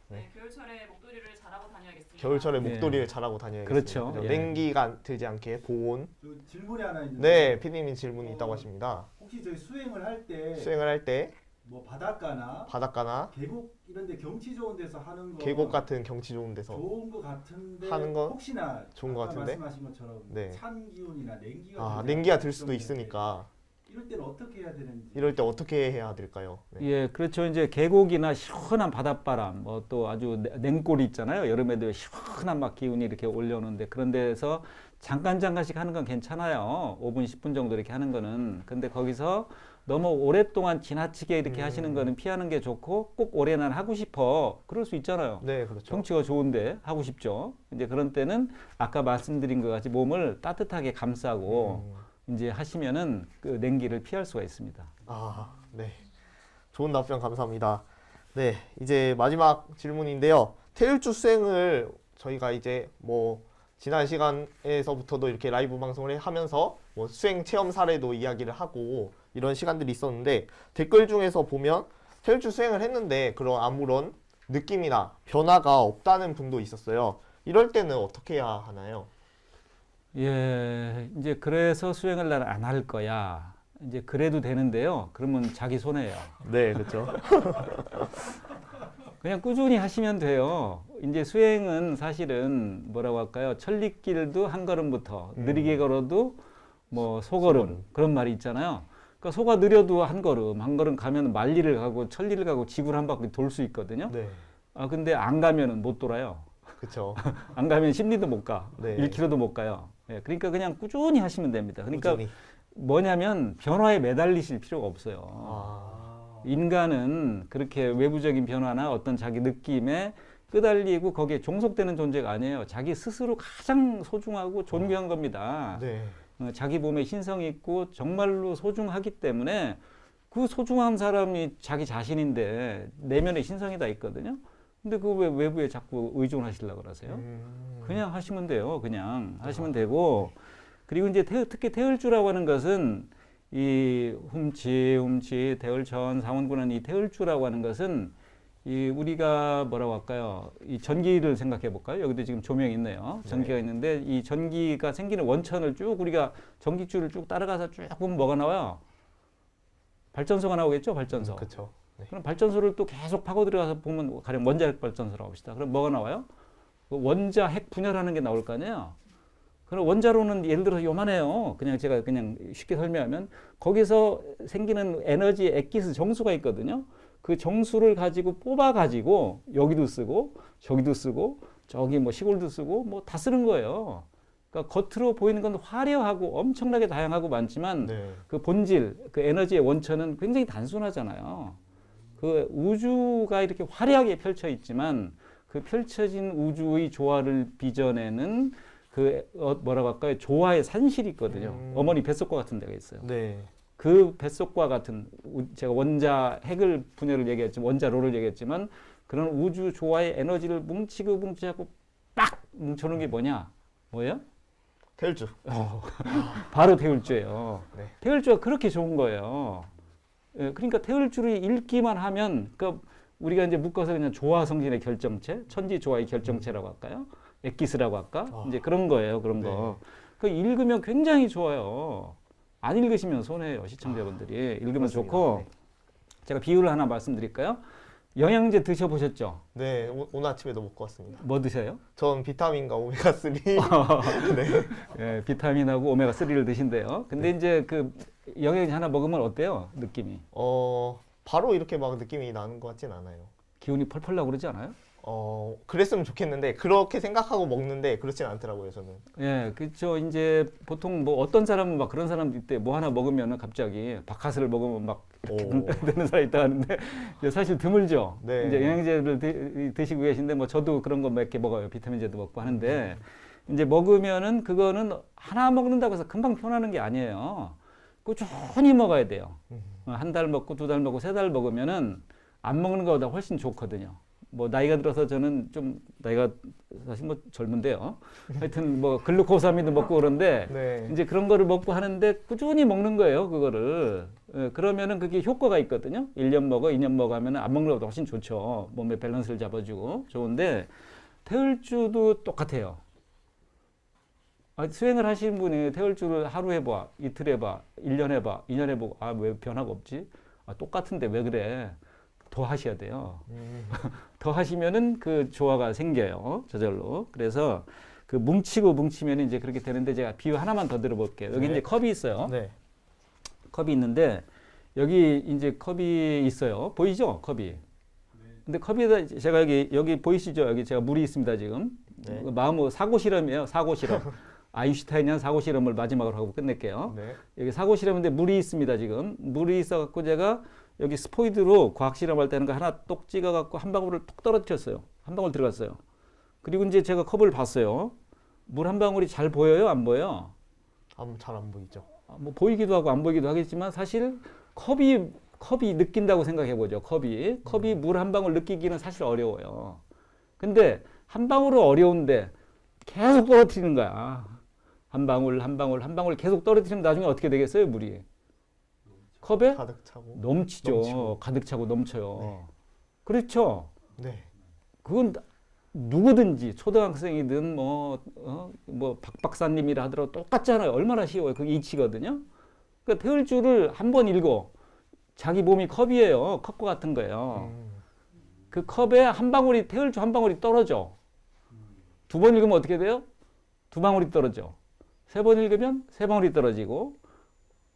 네, 겨울철에 목도리를 잘하고 다녀야겠습니다. 겨울철에 네. 목도리를 잘하고 다녀야겠습니다. 그렇죠. 그죠? 예. 냉기가 들지 않게 보온. 저 질문이 하나 있는데. 네, 피디님 질문이 있다고 하십니다. 혹시 저희 수행을 할 때 수행을 할 때 뭐 바닷가나 바닷가나 계곡 이런 데 경치 좋은 데서 하는 거 계곡 같은 경치 좋은 데서 좋은 거 같은데 하는 건 혹시나 좋은 거 아까 같은데? 말씀하신 것처럼 네. 찬 기운이나 냉기가 아, 들지 냉기가 않을 들 수도 경우에 있으니까 이럴 때는 어떻게 해야 되는지. 이럴 때 어떻게 해야 될까요? 네. 예, 그렇죠. 이제 계곡이나 시원한 바닷바람, 뭐 또 아주 냉골이 있잖아요. 여름에도 시원한 막 기운이 이렇게 올려오는데 그런 데서 잠깐씩 하는 건 괜찮아요. 5분, 10분 정도 이렇게 하는 거는. 근데 거기서 너무 오랫동안 지나치게 이렇게 하시는 거는 피하는 게 좋고 꼭 올해 난 하고 싶어. 그럴 수 있잖아요. 네, 그렇죠. 경치가 좋은데 하고 싶죠. 이제 그런 때는 아까 말씀드린 것 같이 몸을 따뜻하게 감싸고 이제 하시면은 그 냉기를 피할 수가 있습니다. 아, 네. 좋은 답변 감사합니다. 네, 이제 마지막 질문인데요. 태일주 수행을 저희가 이제 뭐 지난 시간에서부터도 이렇게 라이브 방송을 하면서 뭐 수행 체험 사례도 이야기를 하고 이런 시간들이 있었는데 댓글 중에서 보면 태일주 수행을 했는데 그런 아무런 느낌이나 변화가 없다는 분도 있었어요. 이럴 때는 어떻게 해야 하나요? 예, 이제 그래서 수행을 난 안 할 거야. 이제 그래도 되는데요. 그러면 자기 손해예요. 네, 그렇죠. 그냥 꾸준히 하시면 돼요. 이제 수행은 사실은 뭐라고 할까요? 천리길도 한 걸음부터 느리게 걸어도 뭐 소걸음 그런 말이 있잖아요. 그러니까 소가 느려도 한 걸음 가면 만리를 가고 천리를 가고 지구를 한 바퀴 돌 수 있거든요. 네, 아 근데 안 가면은 못 돌아요. 그렇죠. 안 가면 10리도 못 가. 네. 1km도 못 가요. 예, 그러니까 그냥 꾸준히 하시면 됩니다. 그러니까 꾸준히. 뭐냐면 변화에 매달리실 필요가 없어요. 아, 인간은 그렇게 외부적인 변화나 어떤 자기 느낌에 끄달리고 거기에 종속되는 존재가 아니에요. 자기 스스로 가장 소중하고 존귀한 겁니다. 네. 자기 몸에 신성이 있고 정말로 소중하기 때문에 그 소중한 사람이 자기 자신인데 내면에 신성이 다 있거든요. 근데 그 왜 외부에 자꾸 의존하시려고 그러세요? 그냥 하시면 돼요. 그냥 하시면 되고 그리고 이제 특히 태을주라고 하는 것은 이 훔치 태을천 상원군은 이 태을주라고 하는 것은 이 우리가 뭐라고 할까요? 이 전기를 생각해 볼까요? 여기도 지금 조명이 있네요. 전기가 있는데 이 전기가 생기는 원천을 쭉 우리가 전기줄을 쭉 따라가서 쭉 보면 뭐가 나와요? 발전소가 나오겠죠? 발전소. 그렇죠. 네. 그럼 발전소를 또 계속 파고 들어가서 보면 가령 원자핵 발전소라고 합시다. 그럼 뭐가 나와요? 그 원자 핵 분열하는 게 나올 거 아니에요? 그럼 원자로는 예를 들어서 요만해요. 그냥 제가 그냥 쉽게 설명하면 거기서 생기는 에너지 액기스 정수가 있거든요. 그 정수를 가지고 뽑아 가지고 여기도 쓰고 저기도 쓰고 저기 뭐 시골도 쓰고 뭐 다 쓰는 거예요. 그러니까 겉으로 보이는 건 화려하고 엄청나게 다양하고 많지만 네. 그 본질, 그 에너지의 원천은 굉장히 단순하잖아요. 그 우주가 이렇게 화려하게 펼쳐 있지만 그 펼쳐진 우주의 조화를 빚어내는 그 뭐라고 할까요? 조화의 산실이 있거든요. 어머니 뱃속과 같은 데가 있어요. 네. 그 뱃속과 같은 제가 원자 핵을 분열을 얘기했지만 원자로를 얘기했지만 그런 우주 조화의 에너지를 뭉치고 뭉치고 빡 뭉쳐놓은 게 뭐냐? 뭐예요? 태울주. 바로 태울주예요. 네. 태울주가 그렇게 좋은 거예요. 예, 그러니까 태울주를 읽기만 하면 그 우리가 이제 묶어서 그냥 조화성진의 결정체, 천지 조화의 결정체라고 할까요? 엑기스라고 할까? 이제 그런 거예요. 그런 거. 그 읽으면 굉장히 좋아요. 안 읽으시면 손해예요, 시청자분들이. 읽으면 그렇습니다. 좋고. 네. 제가 비유를 하나 말씀드릴까요? 영양제 드셔보셨죠? 네, 오늘 아침에도 먹고 왔습니다. 뭐 드셔요? 전 비타민과 오메가3. 네. 예, 비타민하고 오메가3를 드신대요. 근데 이제 그 영양제 하나 먹으면 어때요? 느낌이? 바로 이렇게 막 느낌이 나는 것 같진 않아요. 기운이 펄펄 나고 그러지 않아요? 그랬으면 좋겠는데 그렇게 생각하고 먹는데 그렇진 않더라고요, 저는. 예, 그렇죠. 이제 보통 뭐 어떤 사람은 막 그런 사람도 있대. 뭐 하나 먹으면은 갑자기 박하스를 먹으면 막 이렇게 오. 눈 뜨는 사람이 있다 하는데 이제 사실 드물죠. 네. 이제 영양제를 드시고 계신데 뭐 저도 그런 거 몇 개 먹어요. 비타민제도 먹고 하는데 이제 먹으면은 그거는 하나 먹는다고 해서 금방 편하는 게 아니에요. 꾸준히 먹어야 돼요. 한 달 먹고 두 달 먹고 세 달 먹으면은 안 먹는 것보다 훨씬 좋거든요. 뭐 나이가 들어서 저는 좀 나이가 사실 뭐 젊은데요. 하여튼 뭐 글루코사민도 먹고 그런데 네. 이제 그런 거를 먹고 하는데 꾸준히 먹는 거예요, 그거를. 예, 그러면은 그게 효과가 있거든요. 1년 먹어, 2년 먹어 하면은 안 먹는 것보다 훨씬 좋죠. 몸의 밸런스를 잡아주고 좋은데 태울주도 똑같아요. 수행을 하시는 분이 태울주를 하루 해봐, 이틀 해봐, 1년 해봐, 2년 해보고 왜 변화가 없지? 똑같은데 왜 그래? 더 하셔야 돼요. 더 하시면은 그 조화가 생겨요. 저절로. 그래서 그 뭉치고 뭉치면 이제 그렇게 되는데 제가 비유 하나만 더 들어볼게요. 여기 네. 이제 컵이 있어요. 네. 컵이 있는데 여기 이제 컵이 있어요. 보이죠? 컵이. 근데 컵에다 제가 여기 보이시죠? 여기 제가 물이 있습니다, 지금. 네. 마음으로 사고 실험이에요. 사고 실험. 아인슈타인이한 사고 실험을 마지막으로 하고 끝낼게요. 네. 여기 사고 실험인데 물이 있습니다, 지금. 물이 있어 갖고 제가 여기 스포이드로 과학 실험할 때는 거 하나 똑 찍어 갖고 한 방울을 톡 떨어뜨렸어요. 한 방울 들어갔어요. 그리고 이제 제가 컵을 봤어요. 물 한 방울이 잘 보여요, 안 보여요? 잘 안 보이죠. 뭐 보이기도 하고 안 보이기도 하겠지만 사실 컵이 느낀다고 생각해 보죠. 컵이 물 한 방울 느끼기는 사실 어려워요. 근데 한 방울은 어려운데 계속 떨어뜨리는 거야. 한 방울 한 방울 한 방울 계속 떨어뜨리면 나중에 어떻게 되겠어요, 물이? 컵에 가득 차고. 넘치죠. 넘치고. 가득 차고 넘쳐요. 네. 그렇죠. 네. 그건 누구든지 초등학생이든 뭐 박 박사님이라 하더라도 똑같잖아요. 얼마나 쉬워요. 그게 이치거든요. 그러니까 태울주를 한 번 읽어. 자기 몸이 컵이에요. 컵과 같은 거예요. 그 컵에 한 방울이 태울주 한 방울이 떨어져. 두 번 읽으면 어떻게 돼요? 두 방울이 떨어져. 세 번 읽으면 세 방울이 떨어지고.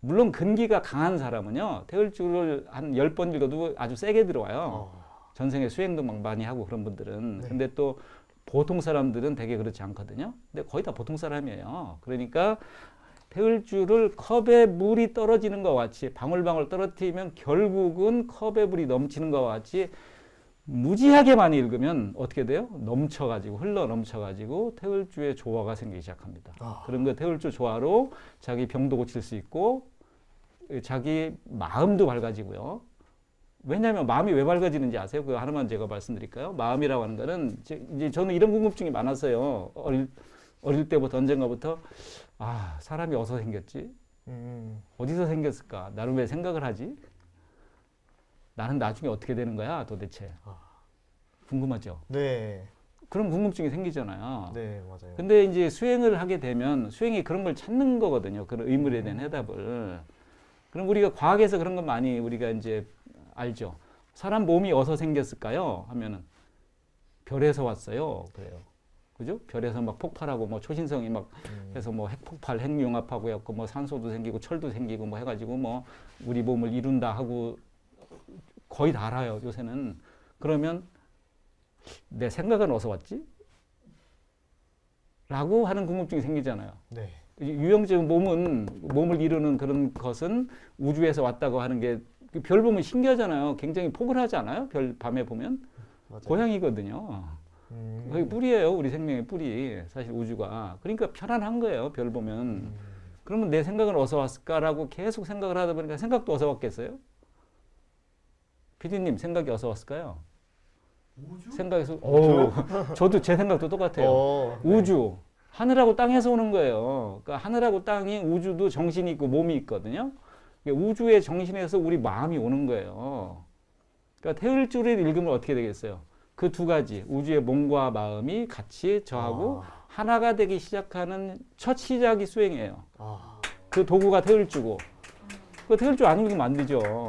물론 근기가 강한 사람은요. 태울주를 한 10번 읽어도 아주 세게 들어와요. 전생에 수행도 막 많이 하고 그런 분들은. 네. 근데 또 보통 사람들은 되게 그렇지 않거든요. 근데 거의 다 보통 사람이에요. 그러니까 태울주를 컵에 물이 떨어지는 것과 같이 방울방울 떨어뜨리면 결국은 컵에 물이 넘치는 것과 같이 무지하게 많이 읽으면 어떻게 돼요? 넘쳐가지고 흘러 넘쳐가지고 태울주의 조화가 생기기 시작합니다. 그런 거 태울주 조화로 자기 병도 고칠 수 있고 자기 마음도 밝아지고요. 왜냐하면 마음이 왜 밝아지는지 아세요? 그거 하나만 제가 말씀드릴까요? 마음이라고 하는 거는 이제 저는 이런 궁금증이 많았어요. 어릴 때부터 언젠가부터 사람이 어디서 생겼지? 어디서 생겼을까? 나는 왜 생각을 하지? 나는 나중에 어떻게 되는 거야 도대체? 궁금하죠? 네. 그런 궁금증이 생기잖아요. 네, 맞아요. 근데 이제 수행을 하게 되면 수행이 그런 걸 찾는 거거든요. 그런 의문에 대한 해답을. 그럼 우리가 과학에서 그런 거 많이 우리가 이제 알죠. 사람 몸이 어디서 생겼을까요? 하면은 별에서 왔어요. 그래요. 그죠? 별에서 막 폭발하고 뭐 초신성이 막 해서 뭐 핵폭발, 핵융합하고 해갖고 뭐 산소도 생기고 철도 생기고 뭐 해가지고 뭐 우리 몸을 이룬다 하고 거의 다 알아요. 요새는. 그러면 내 생각은 어디서 왔지? 라고 하는 궁금증이 생기잖아요. 네. 유형적인 몸을 이루는 그런 것은 우주에서 왔다고 하는 게 별 보면 신기하잖아요. 굉장히 포근하지 않아요? 별 밤에 보면 맞아요. 고향이거든요. 그게 뿌리예요. 우리 생명의 뿌리. 사실 우주가. 그러니까 편안한 거예요. 별 보면. 그러면 내 생각은 어디서 왔을까라고 계속 생각을 하다 보니까 생각도 어디서 왔겠어요? PD님 생각이 어디서 왔을까요? 우주? 생각에서 저도 제 생각도 똑같아요. 네. 우주, 하늘하고 땅에서 오는 거예요. 그러니까 하늘하고 땅이 우주도 정신이 있고 몸이 있거든요. 그러니까 우주의 정신에서 우리 마음이 오는 거예요. 그러니까 태을주를 읽으면 어떻게 되겠어요? 그 두 가지 우주의 몸과 마음이 같이 저하고 하나가 되기 시작하는 첫 시작이 수행이에요. 그 도구가 태을주고 그 태을주 안 읽으면 안 되죠.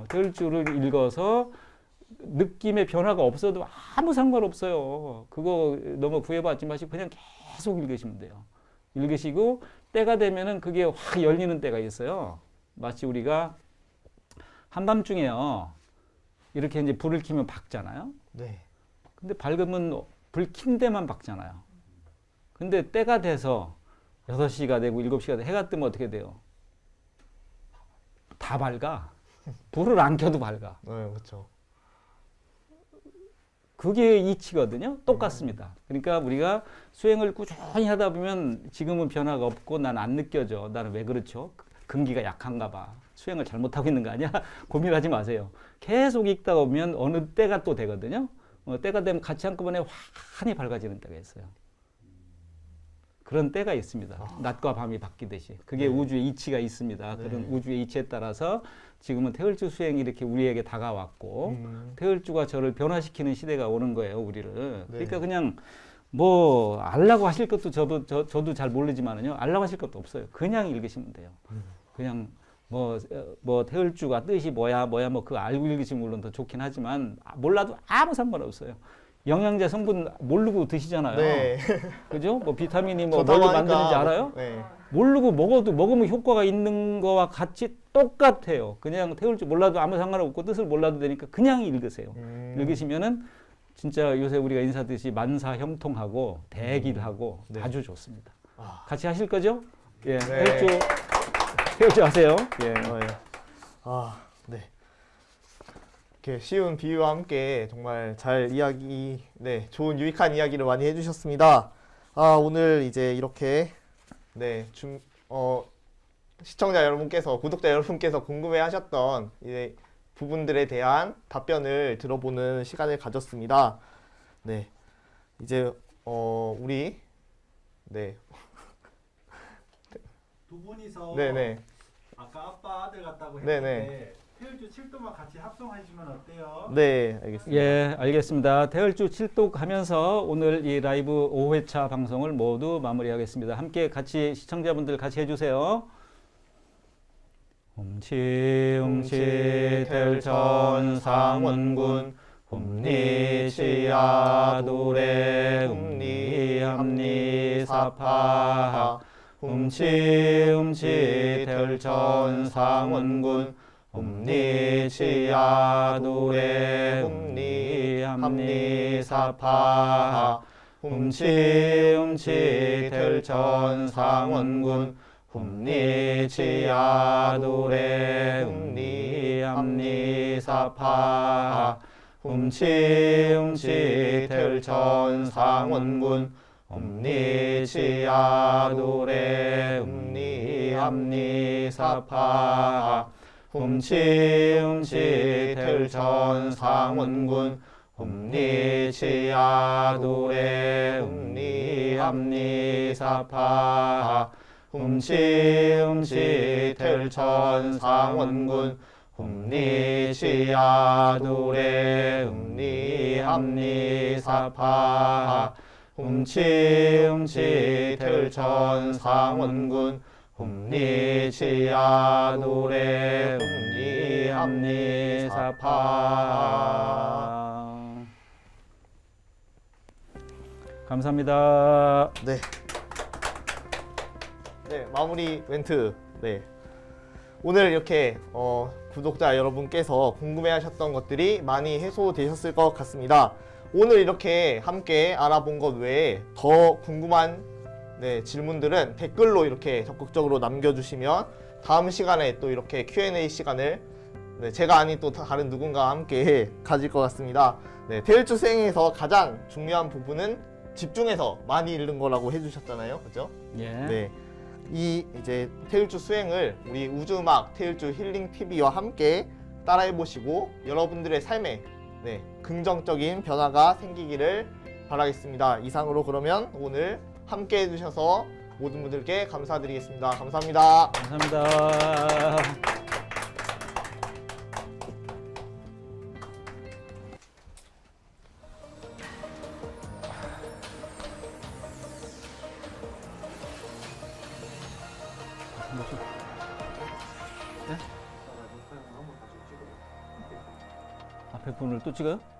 태을주를 읽어서 느낌의 변화가 없어도 아무 상관없어요. 그거 너무 구애받지 마시고 그냥 계속 읽으시면 돼요. 읽으시고 때가 되면은 그게 확 열리는 때가 있어요. 마치 우리가 한밤중에요. 이렇게 이제 불을 켜면 밝잖아요. 네. 근데 밝으면 불 킨 데만 밝잖아요. 근데 때가 돼서 6시가 되고 7시가 되고 해가 뜨면 어떻게 돼요? 다 밝아. 불을 안 켜도 밝아. 네, 그렇죠. 그게 이치거든요. 똑같습니다. 그러니까 우리가 수행을 꾸준히 하다 보면 지금은 변화가 없고 난 안 느껴져. 나는 왜 그렇죠? 근기가 약한가 봐. 수행을 잘못하고 있는 거 아니야? 고민하지 마세요. 계속 읽다 보면 어느 때가 또 되거든요. 때가 되면 같이 한꺼번에 환히 밝아지는 때가 있어요. 그런 때가 있습니다. 낮과 밤이 바뀌듯이. 그게 우주의 이치가 있습니다. 그런 우주의 이치에 따라서 지금은 태을주 수행이 이렇게 우리에게 다가왔고 태을주가 저를 변화시키는 시대가 오는 거예요. 우리를. 그러니까 그냥 뭐 알라고 하실 것도 저도 잘 모르지만은요. 알라고 하실 것도 없어요. 그냥 읽으시면 돼요. 그냥 뭐 태을주가 뜻이 뭐야 뭐 그거 알고 읽으시면 물론 더 좋긴 하지만 몰라도 아무 상관없어요. 영양제 성분 모르고 드시잖아요. 네. 그죠? 뭐 비타민이 뭐 좋다고 뭘로 하니까 만드는지 알아요? 네. 모르고 먹으면 효과가 있는 거와 같이 똑같아요. 그냥 태울줄 몰라도 아무 상관없고 뜻을 몰라도 되니까 그냥 읽으세요. 읽으시면은 진짜 요새 우리가 인사드듯이 만사형통하고 대길하고 아주 좋습니다. 같이 하실 거죠? 예, 네. 태울줄 아세요? 예. 네. 이렇게 쉬운 비유와 함께 정말 잘 좋은 유익한 이야기를 많이 해주셨습니다. 오늘 이제 이렇게 시청자 여러분께서, 구독자 여러분께서 궁금해하셨던 이제 부분들에 대한 답변을 들어보는 시간을 가졌습니다. 네, 이제 우리 두 분이서 네네. 아까 아빠 아들 같다고 네네. 했는데 태을주 7도만 같이 합성해주면 어때요? 네, 알겠습니다. 예, 알겠습니다. 태을주 7독 하면서 오늘 이 라이브 5회차 방송을 모두 마무리하겠습니다. 함께 같이 시청자분들 같이 해주세요. 훔치 태을천 상원군 훔니치야도래 훔니합니사파 훔치 태을천 상원군 훔니치야도래 훔니합니사파 훔치 태을천 상원군 훔니치야도래 훔니합니사파 훔치 태을천 상원군 훔니치야도래 훔니합니사파 훔치 태을천 상원군 훔니치야도래 훔니합니사파 훔치 태을천 상원군 훔니치야도래 훔니합니사파 훔치 태을천 상원군 훔니치야도래 훔니합니사파. 감사합니다. 네. 네, 마무리 멘트. 네. 오늘 이렇게 구독자 여러분께서 궁금해하셨던 것들이 많이 해소되셨을 것 같습니다. 오늘 이렇게 함께 알아본 것 외에 더 궁금한 질문들은 댓글로 이렇게 적극적으로 남겨주시면 다음 시간에 또 이렇게 Q&A 시간을 제가 아닌 또 다른 누군가와 함께 가질 것 같습니다. 태을주 수행에서 가장 중요한 부분은 집중해서 많이 읽는 거라고 해주셨잖아요. 그죠? 예. 네. 이 이제 테일주 수행을 우리 우주음악 테일주 힐링 TV와 함께 따라해 보시고 여러분들의 삶에 긍정적인 변화가 생기기를 바라겠습니다. 이상으로 그러면 오늘 함께 해주셔서 모든 분들께 감사드리겠습니다. 감사합니다. 감사합니다. 앞에 분을 또 찍어요?